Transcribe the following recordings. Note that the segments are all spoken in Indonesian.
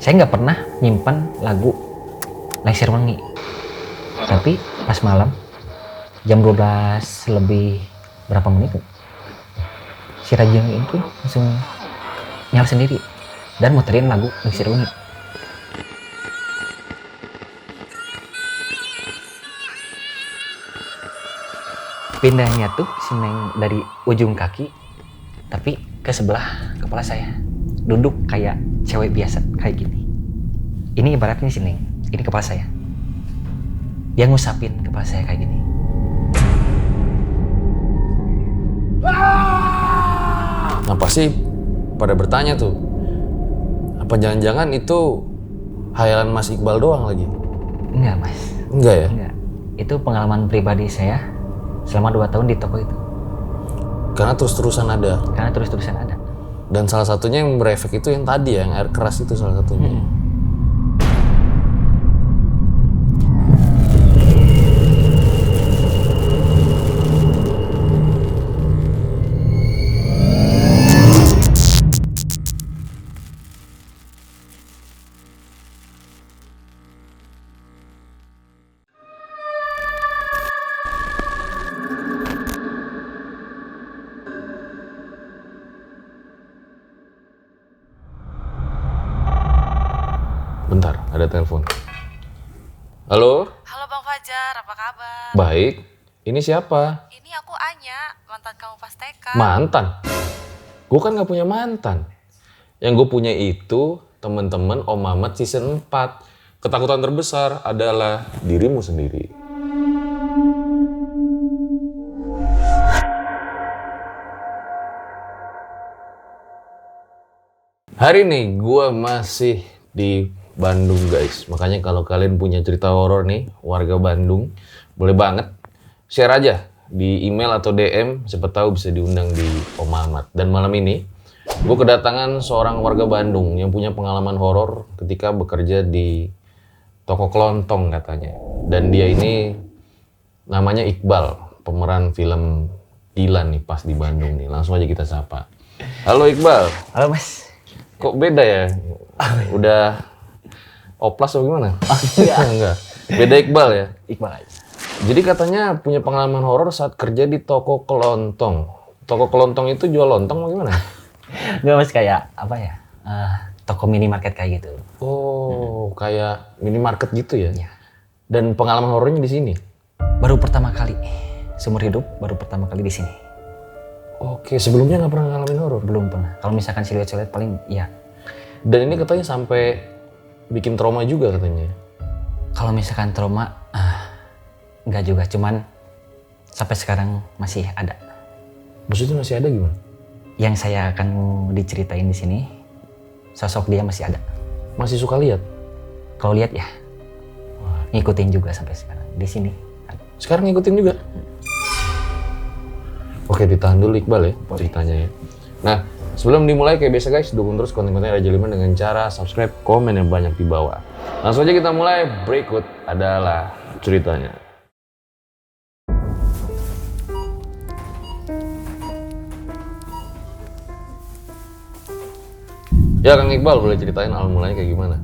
Saya nggak pernah nyimpan lagu Lengser Wangi. Tapi pas malam jam 12 lebih berapa menit si radio itu langsung nyala sendiri dan muterin lagu Lengser Wangi. Pindahnya tuh si Neng dari ujung kaki tapi ke sebelah kepala saya, duduk kayak cewek biasa kayak gini. Ini ibaratnya si Neng, ini kepala saya, dia ngusapin kepala saya kayak gini. Nah pasti pada bertanya tuh, apa jangan-jangan itu hayalan Mas Iqbal doang lagi? Enggak mas. Enggak ya? Enggak. Itu pengalaman pribadi saya selama 2 tahun di toko itu. Karena terus-terusan ada. Karena terus-terusan ada. Dan salah satunya yang berefek itu yang tadi ya, yang air keras itu salah satunya. Bentar, ada telepon. Halo? Halo Bang Fajar, apa kabar? Baik. Ini siapa? Ini aku Anya, mantan kamu pas TK. Mantan? Gue kan gak punya mantan. Yang gue punya itu temen-temen Om Mamat season 4. Ketakutan terbesar adalah dirimu sendiri. Hari ini gue masih di Bandung guys. Makanya kalau kalian punya cerita horor nih, warga Bandung, boleh banget share aja di email atau DM, siapa tahu bisa diundang di Om Mamat. Dan malam ini gue kedatangan seorang warga Bandung yang punya pengalaman horor ketika bekerja di toko kelontong katanya. Dan dia ini namanya Iqbal, pemeran film Dilan nih pas di Bandung nih. Langsung aja kita sapa. Halo Iqbal. Halo mas. Kok beda ya? Udah oplas atau gimana? Enggak. Beda Iqbal ya? Iqbal aja. Jadi katanya punya pengalaman horor saat kerja di toko kelontong. Toko kelontong itu jual lontong atau gimana? Enggak mas, kayak apa ya? Toko minimarket kayak gitu. Oh, kayak minimarket gitu ya? Iya. Dan pengalaman horornya di sini? Baru pertama kali seumur hidup, baru pertama kali di sini. Oke, sebelumnya nggak pernah ngalamin horor? Belum pernah. Kalau misalkan siluet-siluet paling ya. Dan ini katanya sampai bikin trauma juga katanya. Kalau misalkan trauma, enggak juga. Cuman sampai sekarang masih ada. Maksudnya masih ada gimana? Yang saya akan diceritain di sini, sosok dia masih ada. Masih suka lihat? Kalau lihat ya, ngikutin juga sampai sekarang. Di sini ada. Sekarang ngikutin juga? Oke, ditahan dulu Iqbal ya ceritanya ya. Nah, sebelum dimulai kayak biasa guys, dukung terus konten-konten Raja Liman dengan cara subscribe, komen yang banyak di bawah. Langsung aja kita mulai, berikut adalah ceritanya. Ya Kang Iqbal, boleh ceritain awal mulanya kayak gimana?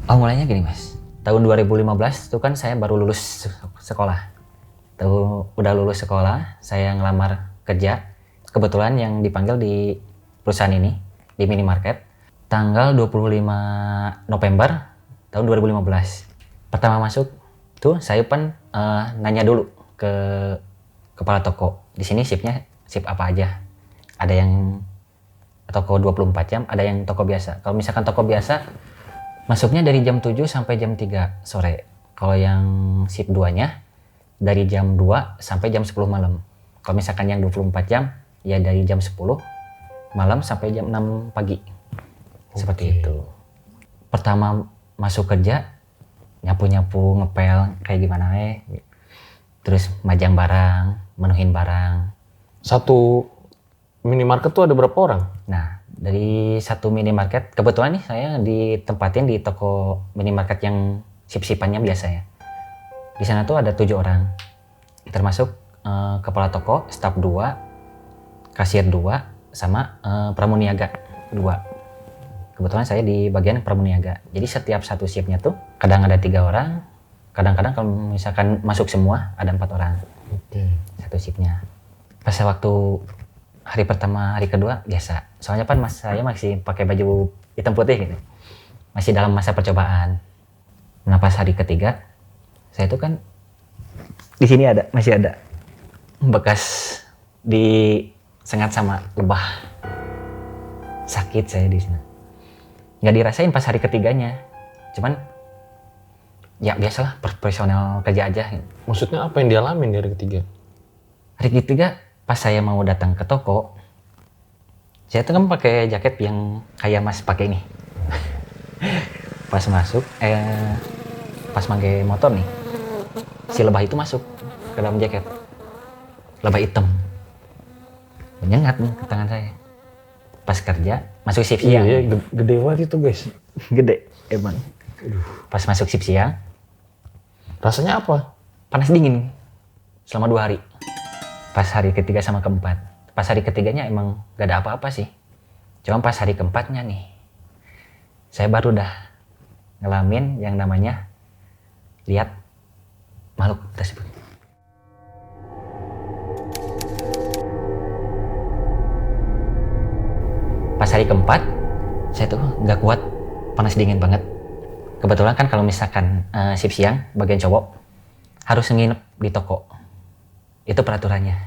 Oh mulainya gini mas, tahun 2015 itu kan saya baru lulus sekolah. Udah lulus sekolah, saya ngelamar kerja. Kebetulan yang dipanggil di perusahaan ini, di minimarket, tanggal 25 November tahun 2015. Pertama masuk tuh saya nanya dulu ke kepala toko. Di sini shiftnya shift apa aja? Ada yang toko 24 jam, ada yang toko biasa. Kalau misalkan toko biasa, masuknya dari jam 7 sampai jam 3 sore. Kalau yang shift 2-nya, dari jam 2 sampai jam 10 malam. Kalau misalkan yang 24 jam, ya dari jam 10 malam sampai jam 6 pagi. Seperti itu. Pertama masuk kerja, nyapu-nyapu, ngepel, kayak gimana terus majang barang, menuhin barang. Satu minimarket tuh ada berapa orang? Nah, dari satu minimarket, kebetulan nih saya ditempatin di toko minimarket yang sip-sipannya biasa ya. Di sana tuh ada 7 orang, termasuk kepala toko, staf 2, kasir 2, sama pramuniaga 2. Kebetulan saya di bagian pramuniaga. Jadi setiap satu shiftnya tuh kadang ada 3 orang, kadang-kadang kalau misalkan masuk semua ada 4 orang. Oke. Satu shiftnya. Pas waktu hari pertama, hari kedua biasa. Soalnya kan saya masih pakai baju hitam putih gitu. Masih dalam masa percobaan. Nah pas hari ketiga, saya tuh kan di sini masih ada bekas disengat sama lebah. Sakit saya di sini. Nggak dirasain pas hari ketiganya. Cuman ya biasalah profesional kerja aja. Maksudnya apa yang dialamin di hari ketiga? Hari ketiga pas saya mau datang ke toko, saya tuh kan pakai jaket yang kayak Mas pakai ini. Pas masuk, pas pakai motor nih, si lebah itu masuk ke dalam jaket. Lebah hitam. Menyengat nih ke tangan saya. Pas kerja, masuk shift siang. Iya, gede banget itu guys. Gede, emang. Pas masuk shift siang, Rasanya apa? panas dingin selama 2 hari. Pas hari ketiga sama keempat. Pas hari ketiganya emang gak ada apa-apa sih. Cuma pas hari keempatnya nih, saya baru dah ngalamin yang namanya lihat makhluk tersebut. Pas hari keempat, saya tuh nggak kuat, panas dingin banget. Kebetulan kan kalau misalkan shift siang, bagian cowok harus nginep di toko. Itu peraturannya.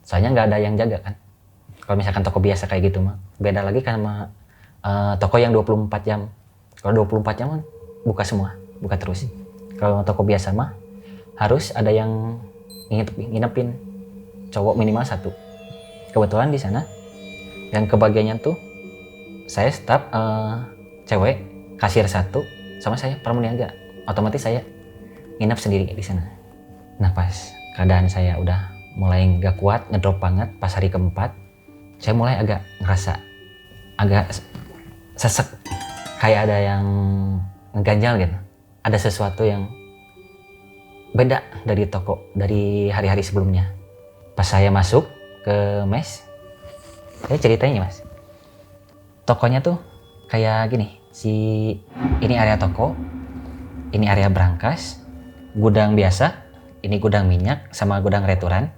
Soalnya nggak ada yang jaga kan. Kalau misalkan toko biasa kayak gitu mah, beda lagi kan sama toko yang 24 jam. Kalau 24 jam kan buka semua, buka terus. Kalau toko biasa mah harus ada yang nginepin cowok minimal 1. Kebetulan di sana yang kebagiannya tuh saya staf cewek kasir 1 sama saya pramuniaga. Otomatis saya nginep sendiri di sana. Nah pas keadaan saya udah mulai nggak kuat, ngedrop banget pas hari keempat, saya mulai agak ngerasa agak sesek, kayak ada yang ngeganjal gitu. Ada sesuatu yang beda dari toko, dari hari-hari sebelumnya. Pas saya masuk ke mes, saya ceritanya Mas, tokonya tuh kayak gini, ini area toko, ini area brankas, gudang biasa, ini gudang minyak sama gudang restoran,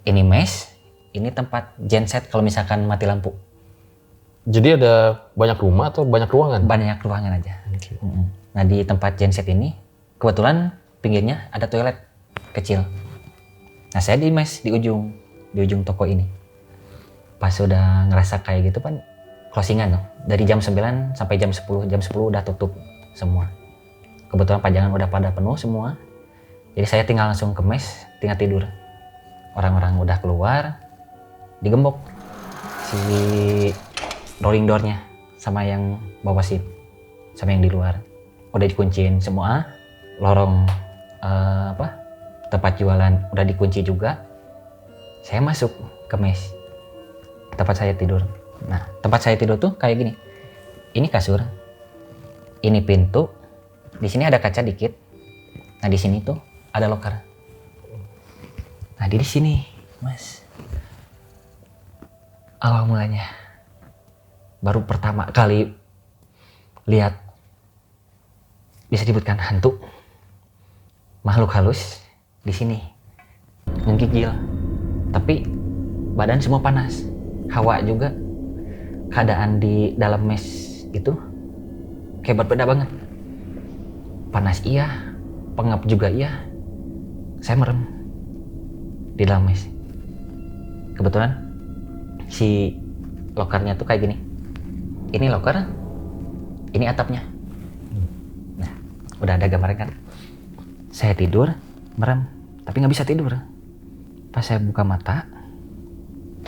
ini mes, ini tempat genset kalau misalkan mati lampu. Jadi ada banyak rumah atau banyak ruangan? Banyak ruangan aja. Okay. Nah di tempat genset ini kebetulan pinggirnya ada toilet kecil. Nah saya di mes di ujung toko ini. Pas udah ngerasa kayak gitu kan closingan tuh. Dari jam 9 sampai jam 10. Jam 10 udah tutup semua. Kebetulan pajangan udah pada penuh semua. Jadi saya tinggal langsung ke mes, tinggal tidur. Orang-orang udah keluar, digembok si rolling doornya sama yang bawa shift, sama yang di luar. Udah dikunciin semua, lorong tempat jualan udah dikunci juga. Saya masuk ke mes. Tempat saya tidur. Nah, tempat saya tidur tuh kayak gini. Ini kasur. Ini pintu. Di sini ada kaca dikit. Nah, di sini tuh ada loker. Nah, di sini, Mas. Awal mulanya. Baru pertama kali lihat bisa disebutkan hantu. Makhluk halus di sini. Menggigil. Tapi badan semua panas. Hawa juga, keadaan di dalam mes itu kayak berbeda banget. Panas iya, pengap juga iya. Saya merem di dalam mes. Kebetulan si lokernya tuh kayak gini. Ini loker, ini atapnya. Nah, udah ada gambarnya kan. Saya tidur, merem, tapi nggak bisa tidur. Pas saya buka mata,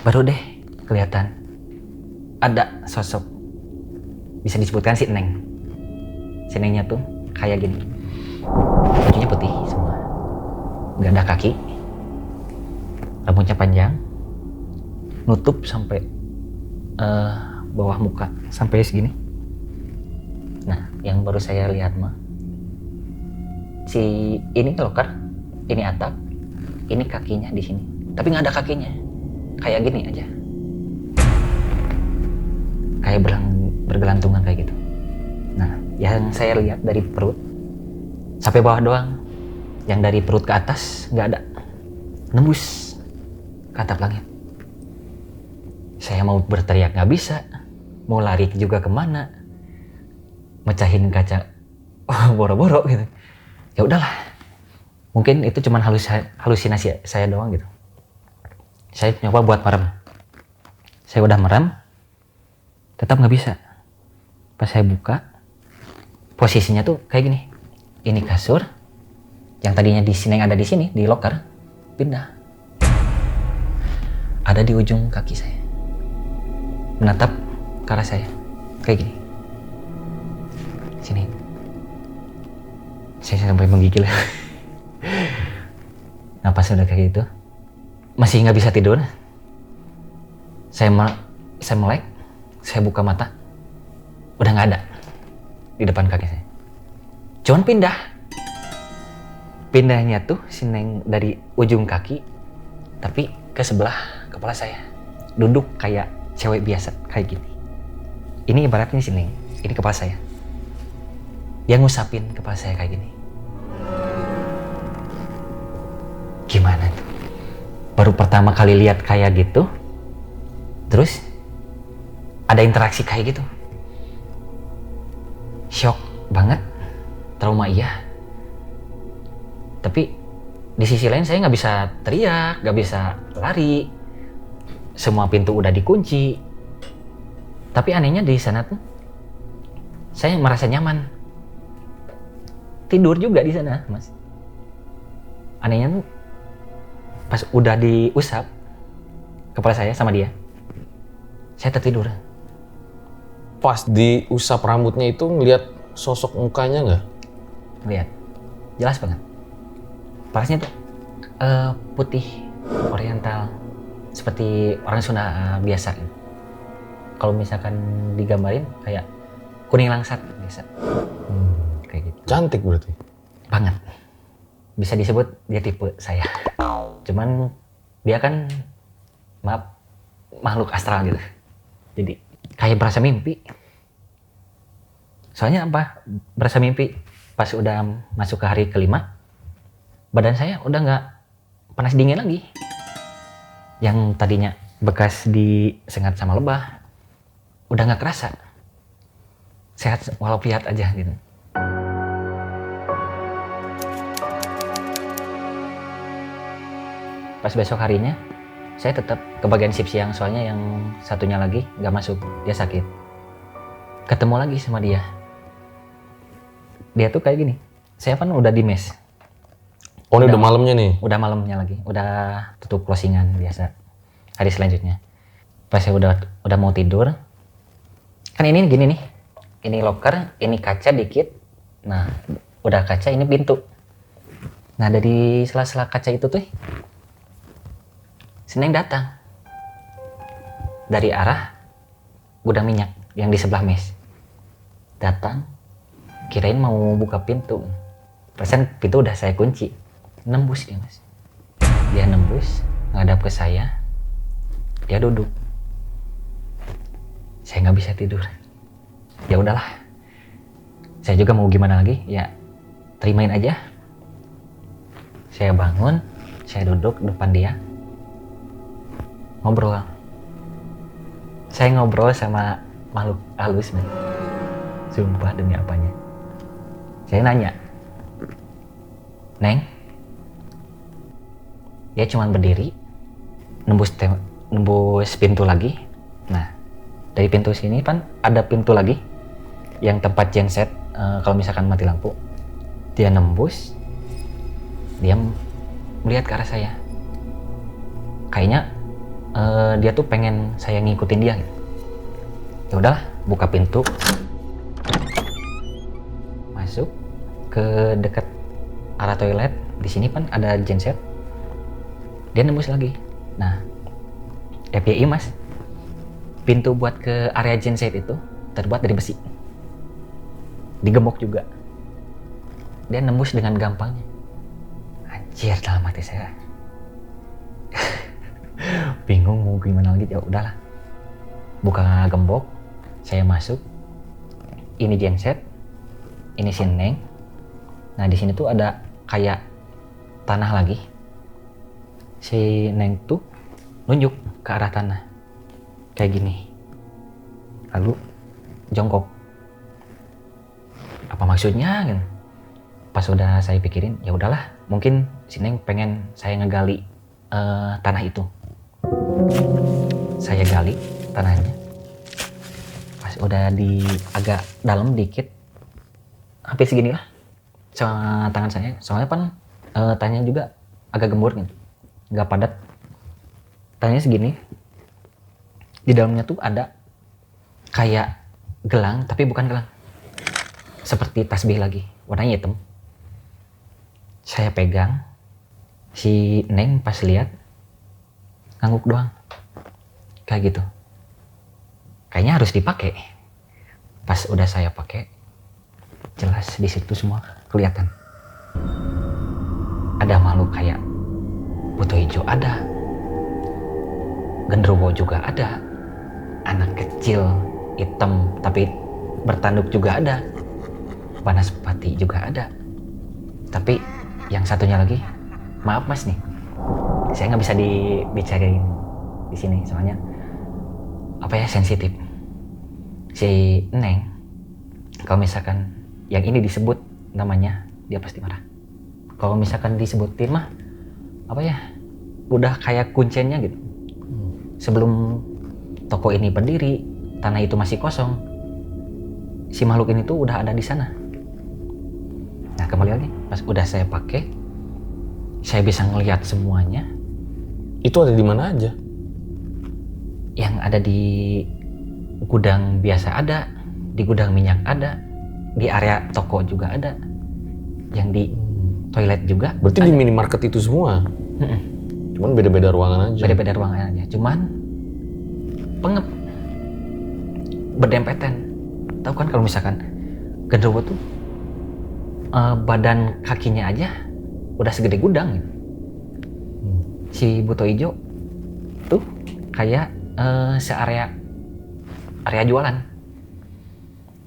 baru deh kelihatan ada sosok, bisa disebutkan si Neng. Si Nengnya tuh kayak gini, bajunya putih semua, nggak ada kaki, rambutnya panjang, nutup sampai bawah muka sampai segini. Nah, yang baru saya lihat mah si ini loker, ini atap, ini kakinya di sini, tapi nggak ada kakinya, kayak gini aja. Kayak bergelantungan kayak gitu. Nah, yang saya lihat dari perut sampai bawah doang. Yang dari perut ke atas nggak ada. Nembus ke atap langit. Saya mau berteriak nggak bisa. Mau lari juga kemana. Mecahin kaca boro-boro gitu. Ya udahlah. Mungkin itu cuma halusinasi saya doang gitu. Saya nyoba buat merem. Saya udah merem. Tetap nggak bisa. Pas saya buka, posisinya tuh kayak gini. Ini kasur yang tadinya di sini, yang ada di sini di loker, pindah. Ada di ujung kaki saya. Menatap ke arah saya. Kayak gini. Sini. Saya sampai menggigil. Nah, pas udah kayak gitu, masih nggak bisa tidur. Saya melek, saya buka mata, udah nggak ada di depan kaki saya. Cuman pindahnya tuh sineng dari ujung kaki, tapi ke sebelah kepala saya, duduk kayak cewek biasa kayak gini. Ini ibaratnya sineng, ini kepala saya. Dia ngusapin kepala saya kayak gini. Gimana tuh? Baru pertama kali lihat kayak gitu, terus ada interaksi kayak gitu. Shock banget, trauma iya. Tapi di sisi lain saya nggak bisa teriak, nggak bisa lari. Semua pintu udah dikunci. Tapi anehnya di sana tuh, saya merasa nyaman. Tidur juga di sana, Mas. Anehnya tuh, pas udah diusap kepala saya sama dia, saya tertidur. Pas diusap rambutnya itu ngeliat sosok mukanya nggak? Lihat, jelas banget. Parasnya tuh putih, oriental, seperti orang Sunda biasa. Kalau misalkan digambarin kayak kuning langsat biasa. Kayak gitu. Cantik berarti? Banget. Bisa disebut dia tipe saya. Cuman dia kan, maaf, makhluk astral gitu. Jadi kayak berasa mimpi. Soalnya apa? Berasa mimpi pas udah masuk ke hari kelima, badan saya udah nggak panas dingin lagi. Yang tadinya bekas disengat sama lebah, udah nggak kerasa. Sehat walafiat aja gitu. Pas besok harinya, saya tetap ke bagian shift siang, soalnya yang satunya lagi nggak masuk, dia sakit. Ketemu lagi sama dia. Dia tuh kayak gini, saya kan udah di mes. Oh, ini udah malamnya nih? Udah malamnya lagi, udah tutup closingan biasa. Hari selanjutnya. Pas saya udah mau tidur, kan ini gini nih, ini loker, ini kaca dikit. Nah, udah kaca, ini pintu. Nah, dari sela-sela kaca itu tuh, Sineng datang dari arah gudang minyak yang di sebelah mes. Datang, kirain mau buka pintu. Perasaan pintu udah saya kunci. Nembus dia, Mas. Dia nembus, ngadap ke saya. Dia duduk. Saya nggak bisa tidur. Ya udahlah. Saya juga mau gimana lagi? Ya, terimain aja. Saya bangun, saya duduk depan dia. Ngobrol. Saya ngobrol sama makhluk halus, man. Sumpah demi apanya. Saya nanya, Neng, dia cuman berdiri, nembus pintu lagi. Nah, dari pintu sini kan ada pintu lagi yang tempat genset, kalau misalkan mati lampu. Dia nembus, dia melihat ke arah saya. Kayaknya dia tuh pengen saya ngikutin dia gitu. Ya udahlah, buka pintu, masuk ke dekat arah toilet. Di sini kan ada genset. Dia nembus lagi. Nah, FYI, Mas, pintu buat ke area genset itu terbuat dari besi, digembok juga. Dia nembus dengan gampangnya. Anjir, dalam hati saya bingung mau gimana lagi. Ya udahlah, buka gembok, saya masuk, ini genset, ini si Neng. Nah di sini tuh ada kayak tanah lagi. Si Neng tuh nunjuk ke arah tanah kayak gini, lalu jongkok. Apa maksudnya gitu? Pas udah saya pikirin, ya udahlah, mungkin si Neng pengen saya ngegali tanah itu. Saya gali tanahnya. Pas udah di agak dalam dikit, hampir segini lah sama tangan saya. Soalnya kan tanahnya juga agak gembur gitu, nggak padat. Tanahnya segini. Di dalamnya tuh ada kayak gelang, tapi bukan gelang. Seperti tasbih lagi, warnanya hitam. Saya pegang, si Neng pas lihat ngangguk doang, kayak gitu. Kayaknya harus dipakai. Pas udah saya pakai, jelas di situ semua kelihatan. Ada makhluk kayak buto hijau ada, genderuwo juga ada, anak kecil hitam tapi bertanduk juga ada, banaspati juga ada. Tapi yang satunya lagi, maaf mas nih, saya nggak bisa dibicarain di sini soalnya apa ya, sensitif. Si Neng, kalau misalkan yang ini disebut namanya, dia pasti marah. Kalau misalkan disebutin mah apa ya, udah kayak kuncinya gitu. Sebelum toko ini berdiri, tanah itu masih kosong. Si makhluk ini tuh udah ada di sana. Nah kembali lagi, pas udah saya pakai, saya bisa ngelihat semuanya. Itu ada di mana aja? Yang ada di gudang biasa ada, di gudang minyak ada, di area toko juga ada, yang di toilet juga. Berarti ada. di minimarket itu semua? Cuman beda-beda ruangan aja? Beda-beda ruangan aja, cuman pengep, berdempetan. Tahu kan kalau misalkan genderuwo tuh badan kakinya aja udah segede gudang gitu. Si buto ijo tuh kayak searea area jualan.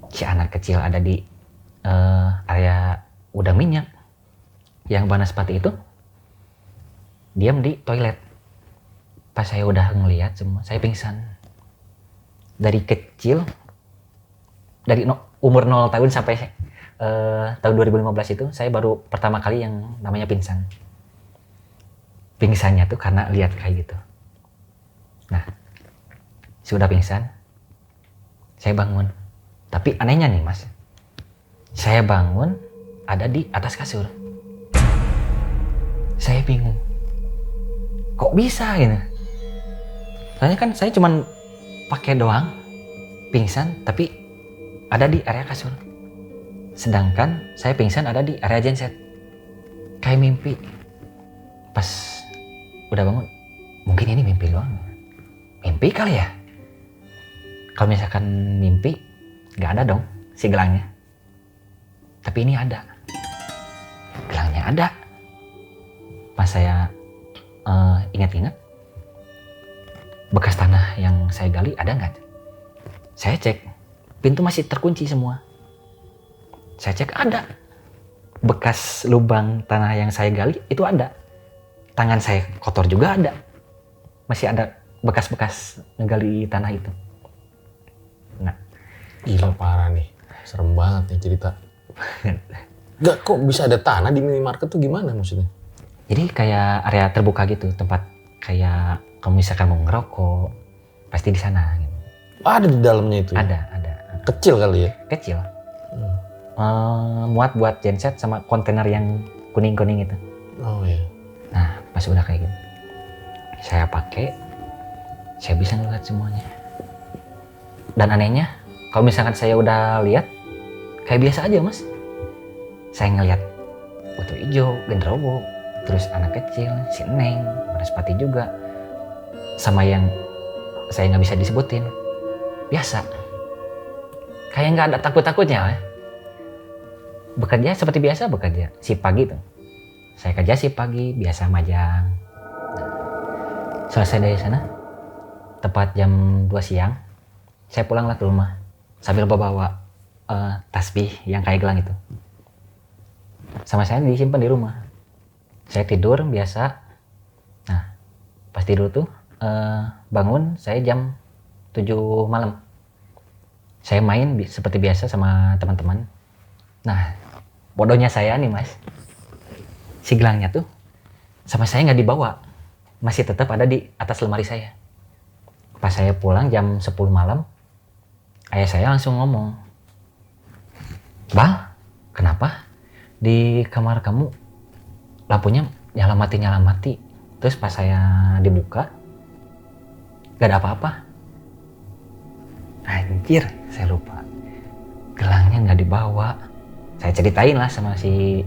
Si anak kecil ada di area gudang minyak. Yang banaspati itu diam di toilet. Pas saya udah ngelihat semua, saya pingsan. Dari kecil, dari umur 0 tahun sampai tahun 2015 itu, saya baru pertama kali yang namanya pingsan. Pingsannya tuh karena lihat kayak gitu. Nah, sudah pingsan, saya bangun. Tapi anehnya nih mas, saya bangun ada di atas kasur. Saya bingung, kok bisa gitu? Soalnya kan saya cuman pakai doang, pingsan, tapi ada di area kasur. Sedangkan saya pingsan ada di area genset. Kayak mimpi. Pas udah bangun, mungkin ini mimpi doang. Mimpi kali ya? Kalau misalkan mimpi, nggak ada dong si gelangnya. Tapi ini ada. Gelangnya ada. Pas saya ingat-ingat, bekas tanah yang saya gali ada nggak? Saya cek, pintu masih terkunci semua. Saya cek ada. Bekas lubang tanah yang saya gali itu ada. Tangan saya kotor juga ada. Masih ada bekas-bekas ngegali tanah itu. Nah, gila parah nih. Serem banget nih cerita. Gak, kok bisa ada tanah di minimarket tuh gimana maksudnya? Jadi kayak area terbuka gitu, tempat kayak kalau misalkan mau ngerokok, pasti di sana. Gitu. Ada di dalamnya itu? Ada. Kecil kali ya? Kecil. Muat buat genset sama kontainer yang kuning-kuning itu. Oh iya. Nah, pas udah kayak gitu, saya pakai, saya bisa ngeliat semuanya. Dan anehnya, kalau misalkan saya udah lihat, kayak biasa aja mas. Saya ngeliat buto ijo, genderuwo, terus anak kecil, si Neng, banaspati juga, sama yang saya nggak bisa disebutin, biasa. Kayak nggak ada takut-takutnya. Bekerja seperti biasa bekerja, si pagi tuh. Saya kerja si pagi, biasa majang. Selesai dari sana, tepat jam 2 siang, saya pulanglah ke rumah sambil bawa tasbih yang kayak gelang itu. Sama saya disimpan di rumah. Saya tidur biasa. Nah, pas tidur tuh bangun saya jam 7 malam. Saya main seperti biasa sama teman-teman. Nah, bodohnya saya nih mas, si gelangnya tuh sama saya nggak dibawa, masih tetap ada di atas lemari saya. Pas saya pulang jam 10 malam, ayah saya langsung ngomong, "Bal, kenapa di kamar kamu lampunya nyala mati?" Terus pas saya dibuka, gak ada apa-apa. Anjir, saya lupa. Gelangnya nggak dibawa. Saya ceritain lah sama si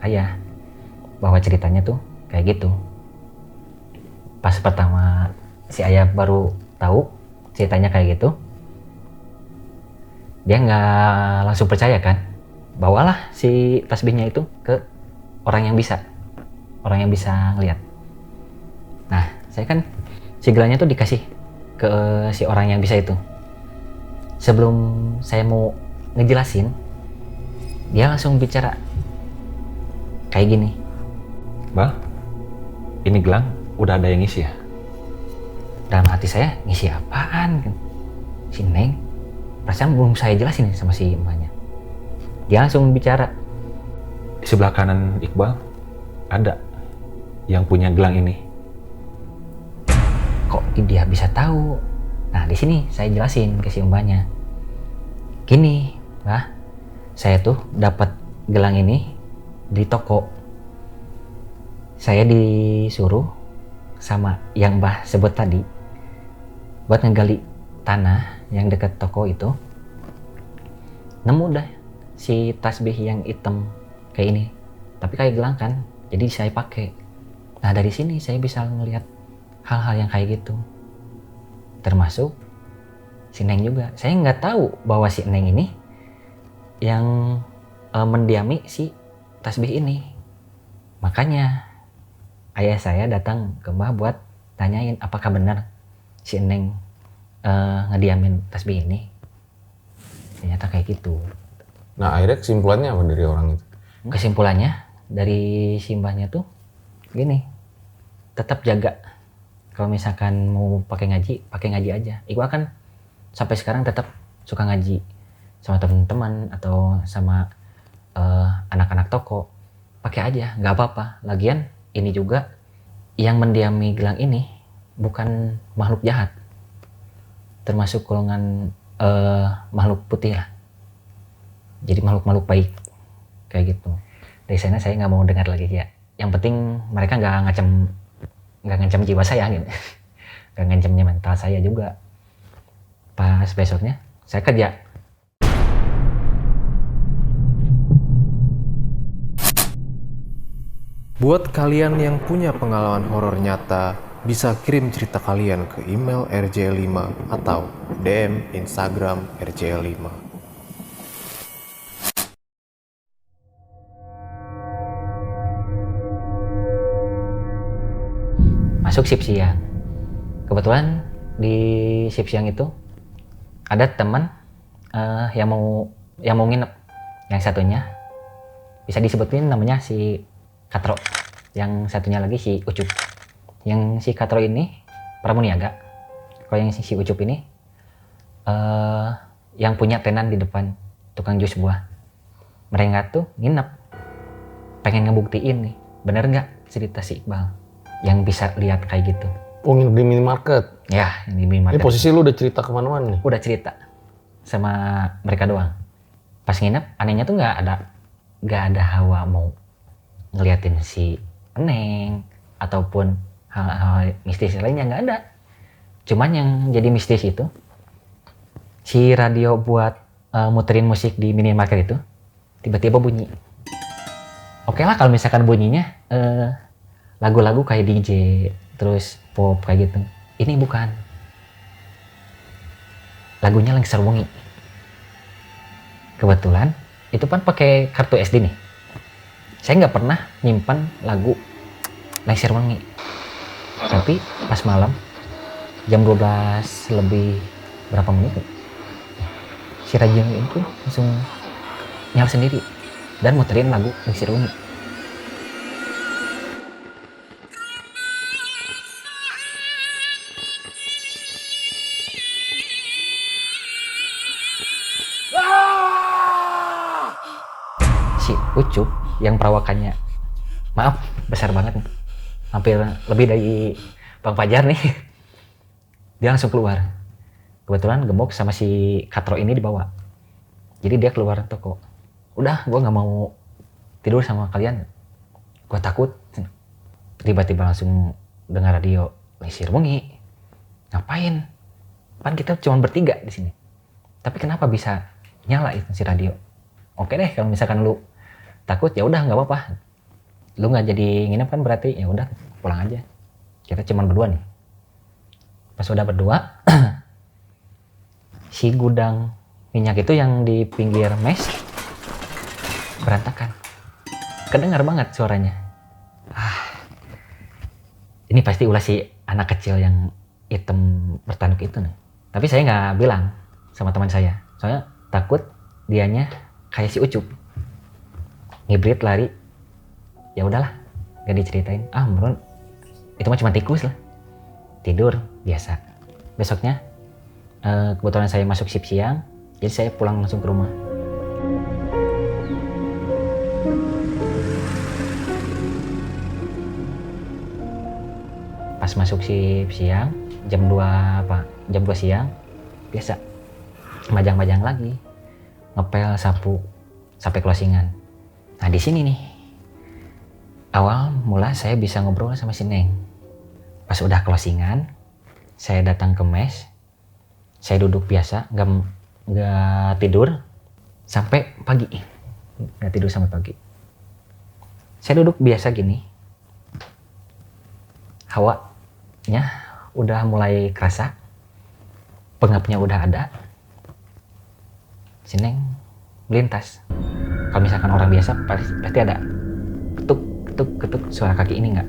ayah bahwa ceritanya tuh kayak gitu. Pas pertama si ayah baru tahu ceritanya kayak gitu, dia nggak langsung percaya kan. Bawalah si tasbihnya itu ke orang yang bisa ngelihat. Nah, saya kan si gelangnya tuh dikasih ke si orang yang bisa itu. Sebelum saya mau ngejelasin, dia langsung bicara kayak gini. Bal, ini gelang udah ada yang ngisi ya? Dalam hati saya, ngisi apaan kan? Si Neng, perasaan belum saya jelasin sama si mbaknya. Dia langsung bicara. Di sebelah kanan Iqbal ada yang punya gelang ini. Kok dia bisa tahu? Nah, di sini saya jelasin ke si mbaknya. Gini, Mbah, saya tuh dapat gelang ini di toko. Saya disuruh sama yang Mbah sebut tadi buat ngegali tanah yang dekat toko itu. Nemu dah si tasbih yang hitam kayak ini, tapi kayak gelang kan, jadi saya pakai. Nah, dari sini saya bisa ngelihat hal-hal yang kayak gitu, termasuk si Neng juga. Saya nggak tahu bahwa si Neng ini yang mendiami si tasbih ini. Makanya ayah saya datang ke Mbah buat tanyain apakah benar si Neng ngediamin tasbih ini. Ternyata kayak gitu. Nah, akhirnya kesimpulannya apa dari orang itu? Kesimpulannya dari si mbahnya tuh gini, tetap jaga. Kalau misalkan mau pakai ngaji aja. Iqbal kan sampai sekarang tetap suka ngaji sama teman-teman atau sama anak-anak toko. Pakai aja, nggak apa-apa. Lagian ini juga yang mendiami gelang ini bukan makhluk jahat, termasuk golongan makhluk putih lah. Jadi makhluk-makhluk baik kayak gitu. Dari sana saya nggak mau dengar lagi ya. Yang penting mereka nggak ngancam jiwa saya gitu. Nggak ngancamnya mental saya juga. Pas besoknya saya kerja. Buat kalian yang punya pengalaman horor nyata, bisa kirim cerita kalian ke email rj5 atau DM Instagram rj5. Masuk shift siang. Kebetulan di shift siang itu ada teman yang mau nginep. Yang satunya bisa disebutin namanya si Katro. Yang satunya lagi si Ucup. Yang si Katro ini pramuniaga. Kalau yang si Ucup ini yang punya tenan di depan tukang jus buah. Mereka tuh nginep. Pengen ngebuktiin nih, bener nggak cerita si Iqbal yang bisa lihat kayak gitu. Oh, nginep di minimarket? Ya, di Ini minimarket. posisi lu udah cerita kemana-mana nih? Udah cerita sama mereka doang. Pas nginep, anehnya tuh nggak ada hawa mau ngeliatin si Neng ataupun hal-hal mistis lainnya, nggak ada. Cuman yang jadi mistis itu si radio buat muterin musik di minimarket itu tiba-tiba bunyi. Oke lah kalau misalkan bunyinya lagu-lagu kayak DJ terus pop kayak gitu. Ini bukan. Lagunya Lengser Wengi. Kebetulan itu kan pakai kartu SD nih. Saya nggak pernah nyimpan lagu Lengser Wengi. Tapi pas malam jam 12 lebih berapa menit, si radio itu langsung nyala sendiri dan muterin lagu si Runi. Si Ucup yang perawakannya, maaf besar banget nih, hampir lebih dari Bang Fajar nih, dia langsung keluar. Kebetulan Gembok sama si Katro ini dibawa, jadi dia keluar toko. Udah, gue nggak mau tidur sama kalian, gue takut. Tiba-tiba langsung dengar radio, Lisir Mungi, ngapain? Kan kita cuma bertiga di sini, tapi kenapa bisa nyala itu si radio? Oke deh, kalau misalkan lu takut ya udah nggak apa-apa, lu nggak jadi nginep kan, berarti ya udah pulang aja, kita cuma berdua nih. Pas udah berdua si gudang minyak itu yang di pinggir mes berantakan, kedengar banget suaranya. Ini pasti ulah si anak kecil yang hitam bertanduk itu nih, tapi saya nggak bilang sama teman saya, soalnya takut dianya kayak si Ucup ngibrit lari. Ya udahlah, gak diceritain. Menurut itu mah cuma tikus lah, tidur biasa. Besoknya kebetulan saya masuk shift siang, jadi saya pulang langsung ke rumah. Pas masuk shift siang jam 2 siang, biasa majang-majang lagi, ngepel, sapu sampai closingan. Nah di sini nih awal mula saya bisa ngobrol sama si Neng. Pas udah closingan, saya datang ke mes, saya duduk biasa, nggak tidur sampai pagi, Saya duduk biasa gini, hawanya udah mulai kerasa, pengapnya udah ada, si Neng melintas. Kalau misalkan orang biasa pasti ada ketuk suara kaki, ini enggak.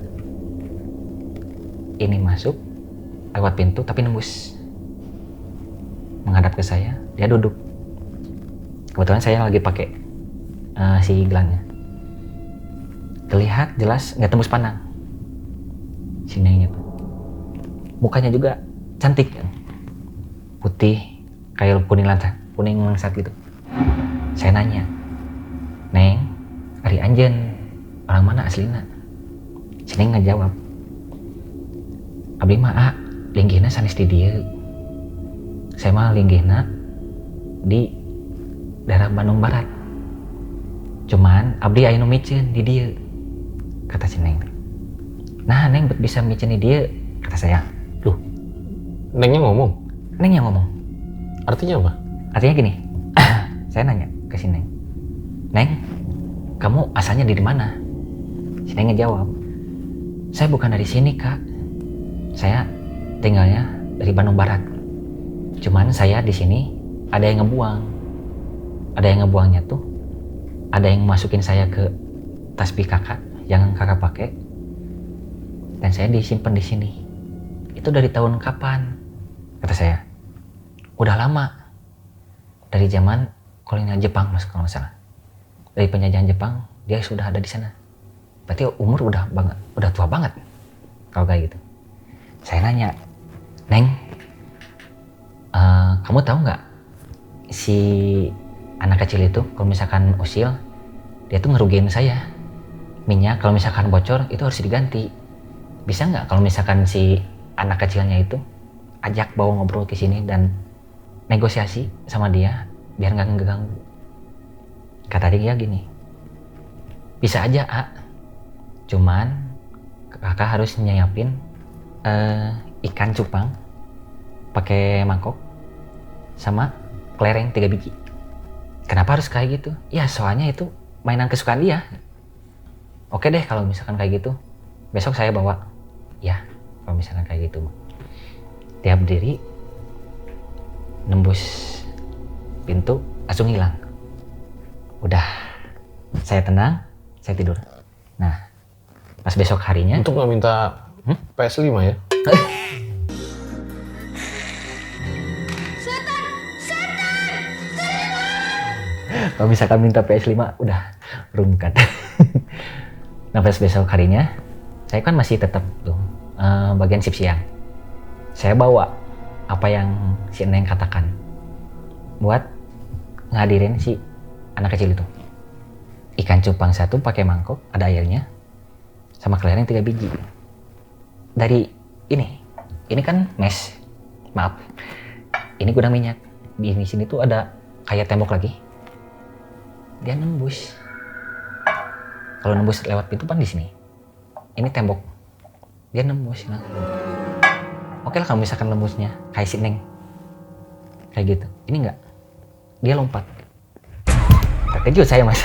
Ini masuk lewat pintu tapi nembus menghadap ke saya, dia duduk. Kebetulan saya lagi pakai si gelangnya, terlihat jelas nggak tembus pandang si Neng itu. Mukanya juga cantik, putih kayak kuning langsat gitu. Saya nanya, Neng, ari anjen orang mana aslina? Si Neng ngejawab, abdi mah linggihna sanes di dieu. Saya mah linggihna di daerah Bandung Barat, cuman abdi aya nu miceun di dieu, kata si Neng. Nah Neng bisa miceun di dieu, kata saya. Loh, Nengnya ngomong? Neng yang ngomong. Artinya apa? Artinya gini, saya nanya ke si Neng, Neng, kamu asalnya dari mana? Si Neng ngejawab, saya bukan dari sini kak, saya tinggalnya dari Bandung Barat. Cuman saya di sini ada yang ngebuangnya tuh, ada yang masukin saya ke tasbih kakak yang kakak pakai, dan saya disimpan di sini. Itu dari tahun kapan? Kata saya, udah lama, dari zaman kolonial Jepang mas kalau nggak salah. Dari penjajahan Jepang dia sudah ada di sana. Berarti umur udah tua banget kalau kayak gitu. Saya nanya, Neng, kamu tahu nggak si anak kecil itu kalau misalkan usil, dia tuh ngerugiin saya. Minyak kalau misalkan bocor itu harus diganti. Bisa nggak kalau misalkan si anak kecilnya itu ajak bawa ngobrol ke sini dan negosiasi sama dia biar nggak ngeganggu. Kata dia gini, bisa aja cuman kakak harus nyiapin ikan cupang pakai mangkok sama kelereng 3 biji. Kenapa harus kayak gitu? Ya soalnya itu mainan kesukaan dia. Oke deh kalau misalkan kayak gitu, besok saya bawa. Ya kalau misalkan kayak gitu. Dia berdiri, nembus pintu, langsung hilang. Udah, saya tenang, saya tidur. Nah, pas besok harinya. Untuk nggak minta PS5 ya? Kalau misalkan minta PS5 udah rungkat. Nah pas besok harinya saya kan masih tetap tuh bagian shift siang. Saya bawa apa yang si Neng katakan buat ngadirin si anak kecil itu. Ikan cupang 1 pakai mangkok, ada airnya, sama kelereng 3 biji. Dari ini kan mes, maaf, ini gudang minyak. Di sini tuh ada kayak tembok lagi. Dia nembus. Kalau nembus lewat pintu kan di sini. Ini tembok. Dia nembus. Nah. Oke lah kalau misalkan nembusnya kayak si Neng. Kayak gitu. Ini enggak. Dia lompat. Terkejut saya mas.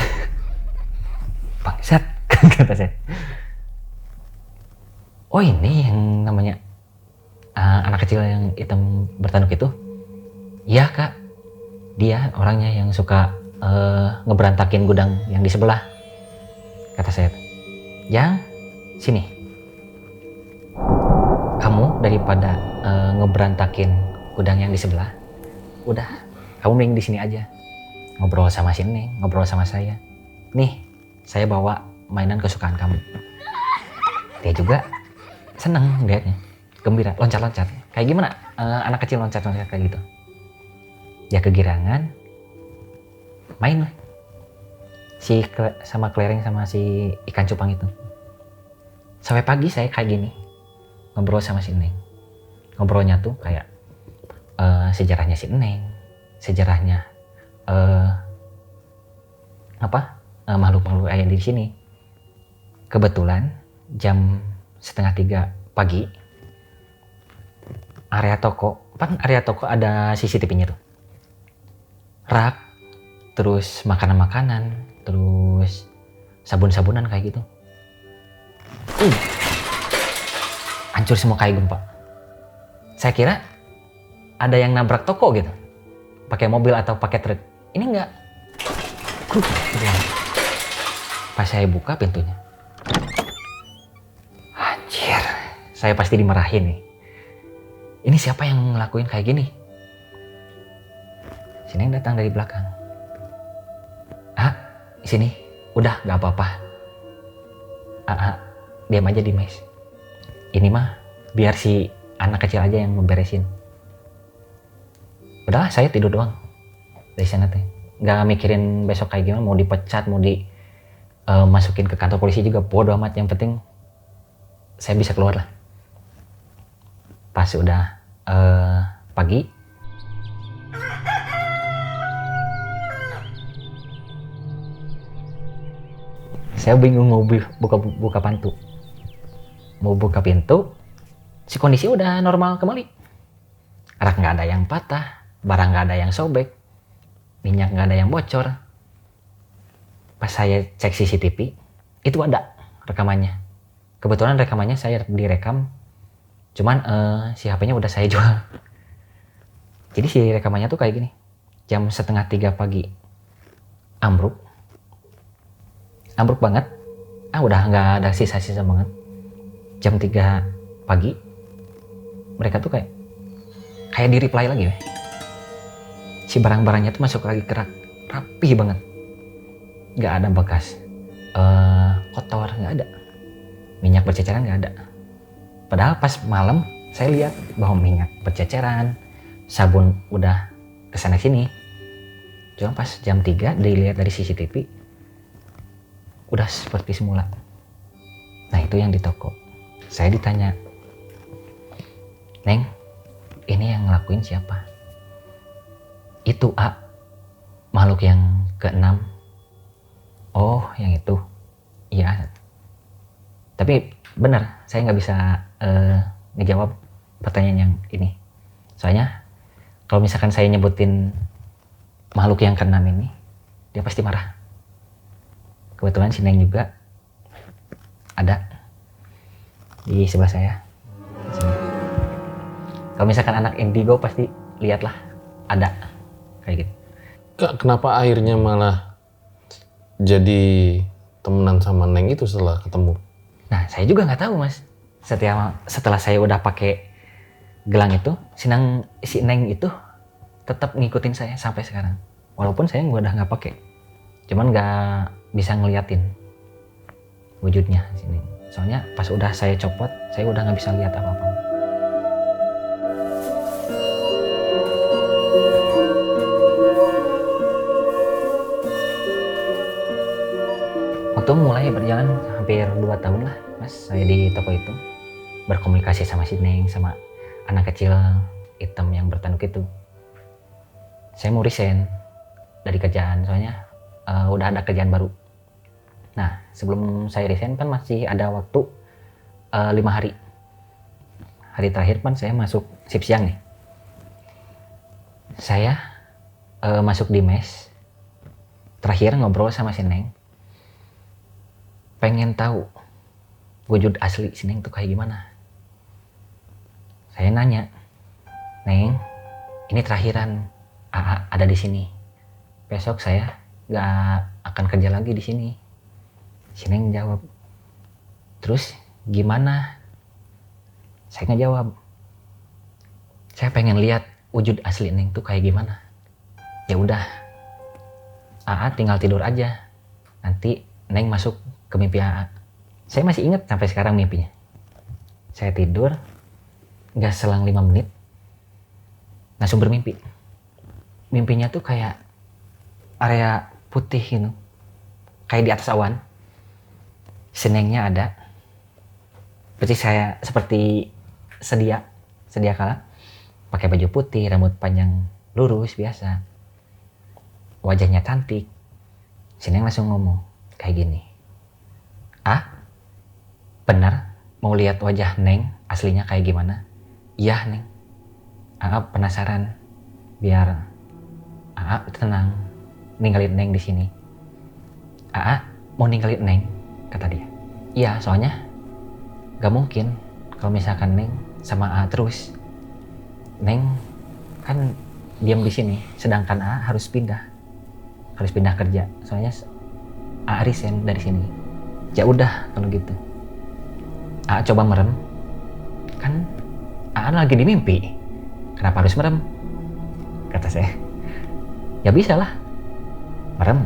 Bangsat kata saya. Oh ini yang namanya anak kecil yang hitam bertanduk itu? Iya kak. Dia orangnya yang suka ngeberantakin gudang yang di sebelah, kata saya. Yang sini, kamu daripada ngeberantakin gudang yang di sebelah, udah kamu mending di sini aja, ngobrol sama si Neng, ngobrol sama saya. Nih, saya bawa mainan kesukaan kamu. Dia juga seneng liatnya, gembira, loncat-loncat. Kayak gimana anak kecil loncat-loncat kayak gitu? Dia kegirangan, main lah sama kelereng sama si ikan cupang itu. Sampai pagi saya kayak gini ngobrol sama si Neng. Ngobrolnya tuh kayak sejarahnya si Neng, sejarahnya makhluk-makhluk yang di sini. Kebetulan jam 2:30 pagi, area toko ada CCTV-nya tuh. Rak, terus makanan-makanan, terus sabun-sabunan kayak gitu. Hancur semua kayak gempa. Saya kira ada yang nabrak toko gitu, pakai mobil atau pakai truk. Ini enggak. Pas saya buka pintunya, anjir, saya pasti dimarahin nih. Ini siapa yang ngelakuin kayak gini? Si Neng datang dari belakang. Sini, udah gak apa-apa. Diam aja di mes. Ini mah biar si anak kecil aja yang memberesin. Udahlah, saya tidur doang dari sana teh. Gak mikirin besok kayak gimana, mau dipecat, mau masukin ke kantor polisi juga bodo amat. Yang penting saya bisa keluar lah. Pas udah pagi, saya bingung mau buka pintu. Mau buka pintu, si kondisi udah normal kembali. Rak nggak ada yang patah, barang nggak ada yang sobek, minyak nggak ada yang bocor. Pas saya cek CCTV, itu ada rekamannya. Kebetulan rekamannya saya direkam, cuman si HP-nya udah saya jual. Jadi si rekamannya tuh kayak gini. Jam 2:30 pagi, ambruk banget. Udah nggak ada sisa-sisa banget. Jam 3 pagi, mereka tuh kayak di reply lagi. Si barang-barangnya tuh masuk lagi ke rak, rapi banget. Nggak ada bekas kotor, nggak ada. Minyak berceceran nggak ada. Padahal pas malam saya lihat bahwa minyak berceceran, sabun udah kesana sini. Cuma pas jam 3 dilihat dari CCTV, udah seperti semula. Nah itu yang di toko. Saya ditanya, Neng, ini yang ngelakuin siapa? Itu makhluk yang ke-6. Oh yang itu. Iya. Tapi benar, saya nggak bisa ngejawab pertanyaan yang ini. Soalnya kalau misalkan saya nyebutin makhluk yang ke-6 ini, dia pasti marah. Kebetulan si Neng juga ada di sebelah saya. Sini. Kalau misalkan anak indigo pasti lihatlah ada kayak gitu. Kak, kenapa akhirnya malah jadi temenan sama Neng itu setelah ketemu? Nah, saya juga nggak tahu mas. Setelah saya udah pakai gelang itu, si Neng itu tetap ngikutin saya sampai sekarang. Walaupun saya udah nggak pakai. Cuman nggak bisa ngeliatin wujudnya si Neng. Soalnya pas udah saya copot, saya udah nggak bisa lihat apa-apa. Waktu mulai berjalan hampir 2 tahun lah mas saya di toko itu, berkomunikasi sama si Neng, sama anak kecil hitam yang bertanduk itu. Saya mau resign dari kerjaan soalnya udah ada kerjaan baru. Nah sebelum saya resign kan masih ada waktu 5 hari. Hari terakhir kan saya masuk shift siang nih. Saya masuk di mes, terakhir ngobrol sama si Neng, pengen tahu wujud asli si Neng tuh kayak gimana. Saya nanya, Neng, ini terakhiran AA ada di sini. Besok saya gak akan kerja lagi di sini. Si Neng jawab, terus gimana? Saya nggak jawab. Saya pengen lihat wujud asli Neng tuh kayak gimana. Ya udah, AA tinggal tidur aja. Nanti Neng masuk ke mimpi AA. Saya masih ingat sampai sekarang mimpinya. Saya tidur, gak selang 5 menit, langsung bermimpi. Mimpinya tuh kayak area putih gitu, kayak di atas awan. Si Nengnya ada, seperti sedia kala, pakai baju putih, rambut panjang lurus biasa, wajahnya cantik. Si Neng langsung ngomong kayak gini, benar mau lihat wajah Neng aslinya kayak gimana? Iya Neng, AA penasaran, biar AA tenang ninggalin Neng di sini. AA mau ninggalin Neng, kata dia. Iya, soalnya gak mungkin kalau misalkan Neng sama AA terus. Neng kan diam di sini, sedangkan AA harus pindah kerja. Soalnya AA resign dari sini. Ya udah kalau gitu, AA coba merem, kan AA lagi di mimpi, kenapa harus merem? Kata saya. Ya bisa lah, merem.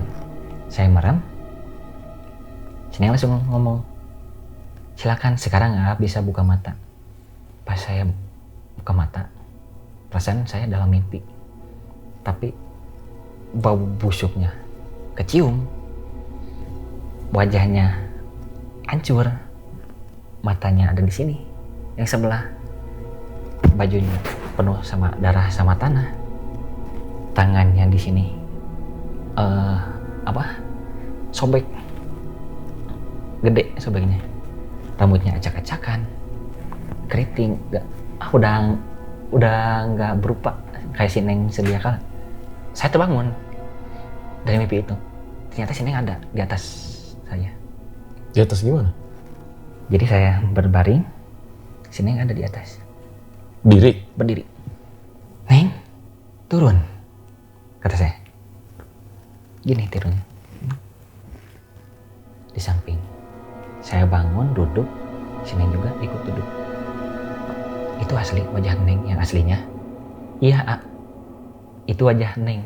Saya merem. Sini langsung ngomong, silakan sekarang AA bisa buka mata. Pas saya buka mata, perasaan saya dalam mimpi, tapi bau busuknya kecium. Wajahnya hancur, matanya ada di sini, yang sebelah, bajunya penuh sama darah sama tanah, tangannya di sini sobek, gede sobeknya, rambutnya acak-acakan, keriting, udah nggak berupa kayak si Neng sedia kala. Saya terbangun dari mimpi itu, ternyata si Neng ada di atas saya. Di atas gimana? Jadi saya berbaring, si Neng ada di atas. Berdiri. Neng, turun, kata saya. Gini turunnya, di samping. Saya bangun, duduk, si Neng juga ikut duduk. Itu asli wajah Neng yang aslinya? Iya, itu wajah Neng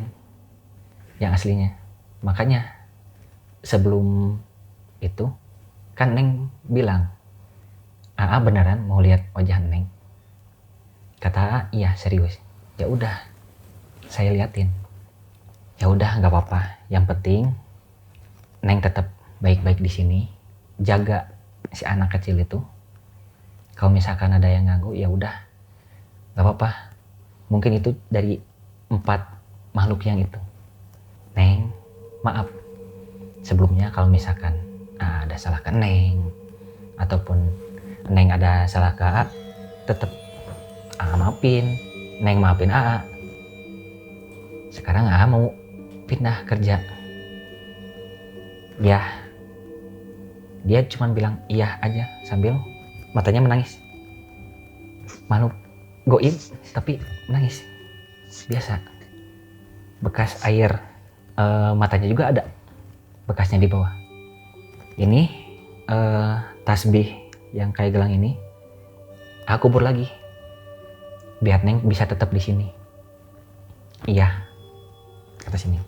yang aslinya. Makanya sebelum itu kan Neng bilang, AA beneran mau lihat wajah Neng. Kata AA, iya serius. Ya udah, saya liatin. Ya udah nggak apa-apa. Yang penting Neng tetap baik-baik di sini. Jaga si anak kecil itu. Kalau misalkan ada yang ganggu, ya udah nggak apa-apa. Mungkin itu dari 4 makhluk yang itu. Neng, maaf sebelumnya kalau misalkan ada salah ke Neng, ataupun Neng ada salah ke AA, tetap AA maafin, Neng maafin AA. Sekarang AA mau pindah kerja. Ya, dia cuma bilang iya aja sambil matanya menangis. Makhluk goib tapi menangis. Biasa. Bekas air matanya juga ada. Bekasnya di bawah. Ini tasbih yang kayak gelang ini aku kubur lagi. Biar Neng bisa tetap di sini. Iya, kata sini.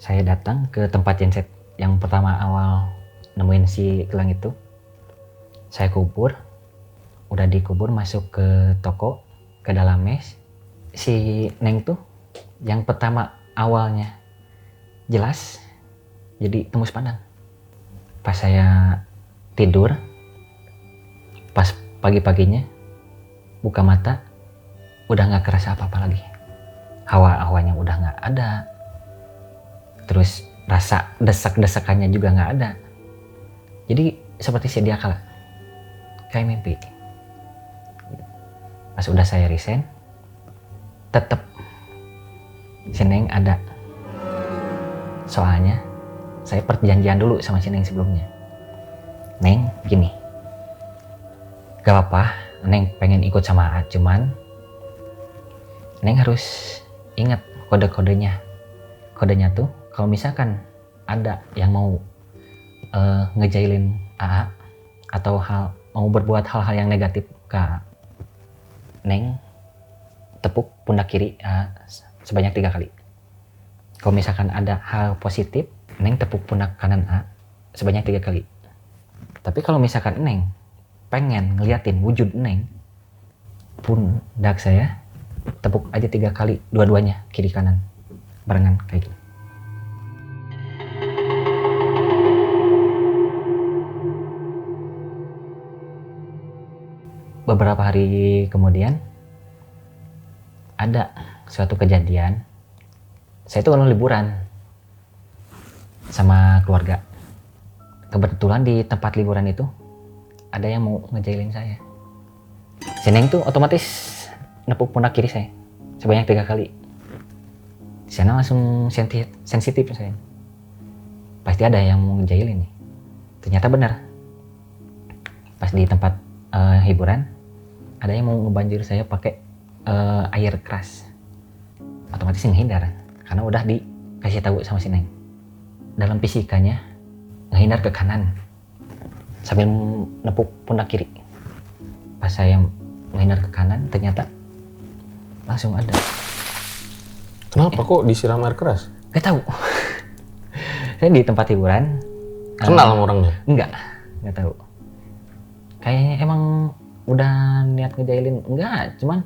Saya datang ke tempat genset yang pertama awal nemuin si gelang itu. Saya kubur, udah dikubur masuk ke toko, ke dalam mes. Si Neng tuh yang pertama awalnya jelas jadi tembus pandang. Pas saya tidur, pas pagi-paginya buka mata, udah nggak kerasa apa-apa lagi. Hawa-hawanya udah nggak ada. Terus rasa desak-desakannya juga nggak ada. Jadi seperti sedia kala, kayak mimpi. Pas udah saya resign, tetep si Neng ada. Soalnya saya perjanjian dulu sama si Neng sebelumnya. Neng, gini, gak apa-apa, Neng pengen ikut sama A, cuman Neng harus ingat kode-kodenya. Kodenya tuh kalau misalkan ada yang mau ngejailin AA atau mau berbuat hal-hal yang negatif ke AA, Neng tepuk pundak kiri sebanyak 3 kali. Kalau misalkan ada hal positif, Neng tepuk pundak kanan A sebanyak 3 kali. Tapi kalau misalkan Neng pengen ngeliatin wujud Neng, pundak saya tepuk aja 3 kali, dua-duanya kiri kanan barengan kayak gitu. Beberapa hari kemudian ada suatu kejadian. Saya itu kalau liburan sama keluarga. Kebetulan di tempat liburan itu ada yang mau ngejailin saya. Si Neng tuh otomatis nepuk pundak kiri saya sebanyak 3 kali. Di sana langsung sensitif saya. Pasti ada yang mau ngejailin nih. Ternyata benar. Pas di tempat hiburan, ada yang mau ngebanjir saya pakai air keras. Otomatis menghindar karena udah dikasih tahu sama si Neng. Dalam fisikanya ngehindar ke kanan sambil nepuk pundak kiri. Pas saya menghindar ke kanan, ternyata langsung ada. Kenapa kok disiram air keras? Gak tahu. Saya di tempat hiburan. Kenal sama orangnya? Enggak tahu. Kayaknya emang udah niat ngejailin, enggak, cuman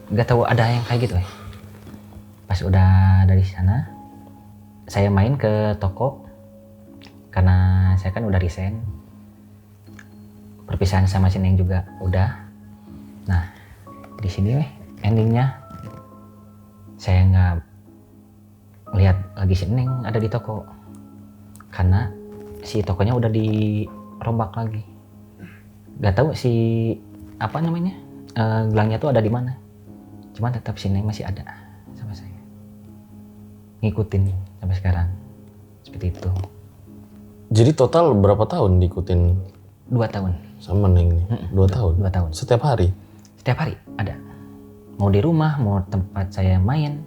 nggak tahu ada yang kayak gitu. Pas udah dari sana, saya main ke toko karena saya kan udah resign, perpisahan sama si Neng juga udah. Nah di sini endingnya saya nggak lihat lagi si Neng ada di toko karena si tokonya udah dirombak lagi. Gak tahu si gelangnya tuh ada di mana. Cuman tetap si Neng masih ada sama saya. Ngikutin sampai sekarang. Seperti itu. Jadi total berapa tahun diikutin 2 tahun. sama Neng nih? 2 tahun? 2 tahun. Setiap hari? Setiap hari ada. Mau di rumah, mau tempat saya main,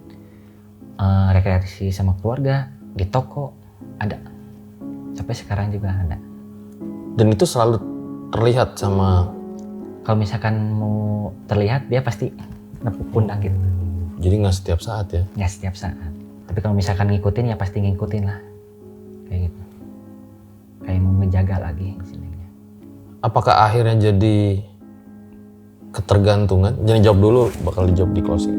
rekreasi sama keluarga, di toko, ada. Sampai sekarang juga ada. Dan itu selalu terlihat sama... Kalau misalkan mau terlihat, dia pasti nepuk pundak gitu. Jadi nggak setiap saat ya? Nggak setiap saat. Tapi kalau misalkan ngikutin, ya pasti ngikutin lah. Kayak gitu. Kayak mau ngejaga lagi istilahnya. Apakah akhirnya jadi ketergantungan? Jangan jawab dulu, bakal dijawab di closing.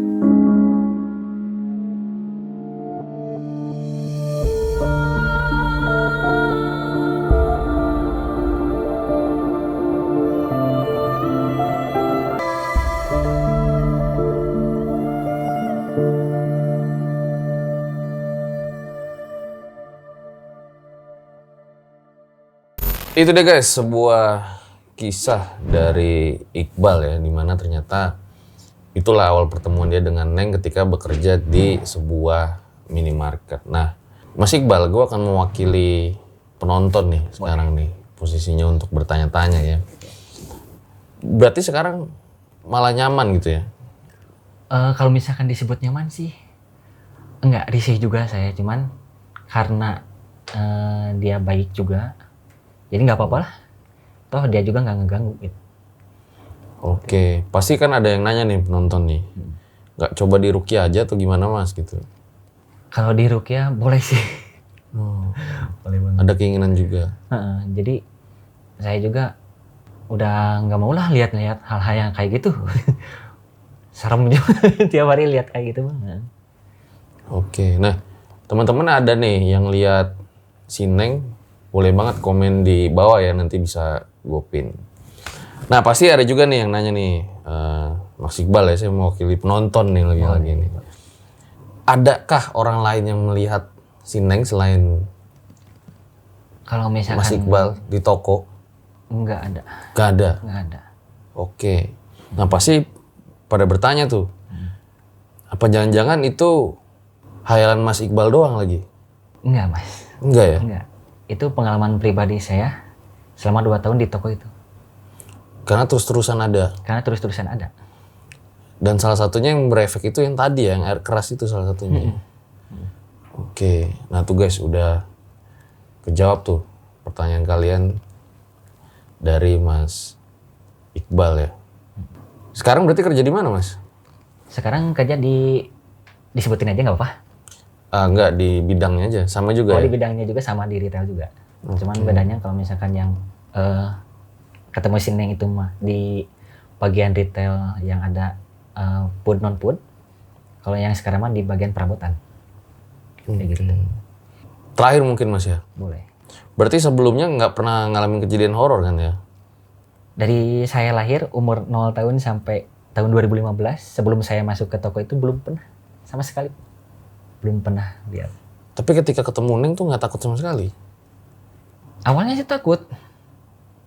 Itu deh guys, sebuah kisah dari Iqbal ya, dimana ternyata itulah awal pertemuan dia dengan Neng ketika bekerja di sebuah minimarket. Nah, Mas Iqbal, gue akan mewakili penonton nih sekarang nih, posisinya untuk bertanya-tanya ya. Berarti sekarang malah nyaman gitu ya? Kalau misalkan disebut nyaman sih, enggak, risih juga saya. Cuman karena dia baik juga, jadi nggak apa-apa lah. Toh dia juga nggak ngeganggu gitu. Oke, pasti kan ada yang nanya nih penonton nih. Nggak coba diruqyah aja atau gimana Mas gitu? Kalau di Rukia boleh sih. Oh, Boleh banget. ada keinginan juga. Jadi saya juga udah nggak mau lah lihat-lihat hal-hal yang kayak gitu. Serem juga tiap hari lihat kayak gitu banget. Oke, nah teman-teman ada nih yang lihat si Neng, boleh banget komen di bawah ya, nanti bisa gue pin. Nah pasti ada juga nih yang nanya nih, Mas Iqbal ya, saya mewakili penonton nih lagi-lagi nih. Adakah orang lain yang melihat si Neng selain Kalau misalkan Mas Iqbal di toko? nggak ada, Gak ada. nggak ada. Oke, nah pasti pada bertanya tuh, apa jangan-jangan itu hayalan Mas Iqbal doang lagi? Enggak mas, Enggak ya? enggak. Itu pengalaman pribadi saya selama 2 tahun di toko itu. Karena terus-terusan ada. Karena terus-terusan ada. Dan salah satunya yang berefek itu yang tadi ya, yang air keras itu salah satunya. Oke, nah tuh guys udah kejawab tuh pertanyaan kalian dari Mas Iqbal ya. Sekarang berarti kerja di mana Mas? Sekarang kerja disebutin aja nggak apa-apa. Enggak, di bidangnya aja, sama juga Oh, di ya? bidangnya juga sama, di retail juga. Cuman bedanya kalau misalkan yang ketemu si Neng itu mah di bagian retail yang ada food non food. Kalau yang sekarang mah di bagian perabotan. Kayak gitu. Terakhir mungkin Mas ya? Boleh. Berarti sebelumnya nggak pernah ngalamin kejadian horor kan ya? Dari saya lahir umur 0 tahun sampai tahun 2015, sebelum saya masuk ke toko itu belum pernah sama sekali. Belum pernah lihat. Tapi ketika ketemu Neng tuh nggak takut sama sekali? Awalnya sih takut.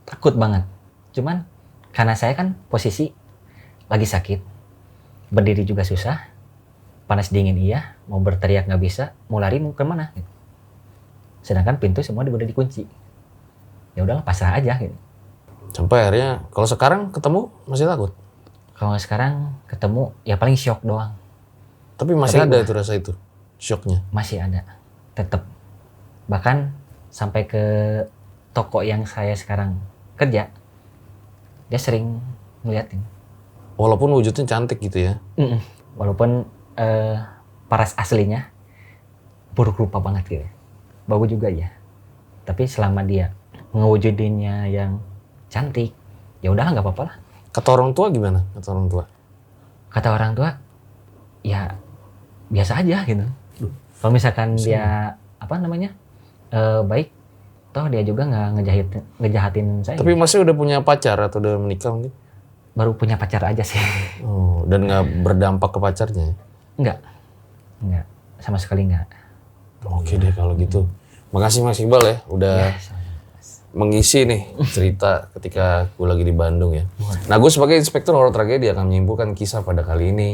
Takut banget. Cuman karena saya kan posisi lagi sakit. Berdiri juga susah. Panas dingin iya, mau berteriak nggak bisa, mau lari mau kemana gitu. Sedangkan pintu semua udah dikunci. Ya udahlah pasrah aja gitu. Sampai akhirnya, kalau sekarang ketemu masih takut? Kalau sekarang ketemu ya paling shock doang. Tapi masih Tapi ada itu rasa itu, shocknya? Masih ada. Tetap. Bahkan sampai ke toko yang saya sekarang kerja, dia sering ngeliatin. Walaupun wujudnya cantik gitu ya? Walaupun paras aslinya buruk rupa banget gitu. Bagus juga ya. Tapi selama dia ngewujudinnya yang cantik, ya udahlah nggak apa-apa lah. Kata orang tua gimana? Kata orang tua? Kata orang tua, ya biasa aja gitu. Kalau misalkan dia apa namanya baik, toh dia juga nggak ngejahatin saya. Tapi masih udah punya pacar atau udah menikah mungkin? Baru punya pacar aja sih. Oh, dan nggak berdampak ke pacarnya? Enggak, sama sekali enggak. Oke deh kalau gitu. Makasih Mas Iqbal ya, udah mengisi nih cerita ketika gue lagi di Bandung ya. Nah gue sebagai inspektur horor tragedi akan menyimpulkan kisah pada kali ini.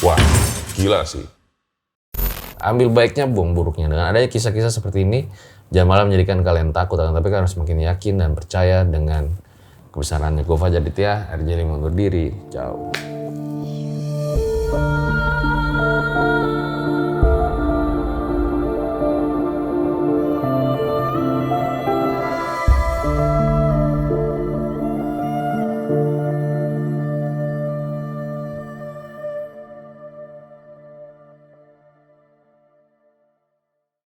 Wah, gila sih. Ambil baiknya, buang buruknya. Dengan adanya kisah-kisah seperti ini, jangan malah menjadikan kalian takut, tapi kalian harus semakin yakin dan percaya dengan kebesarannya. Gue Fajar Ditya, RJ5 undur diri. Ciao.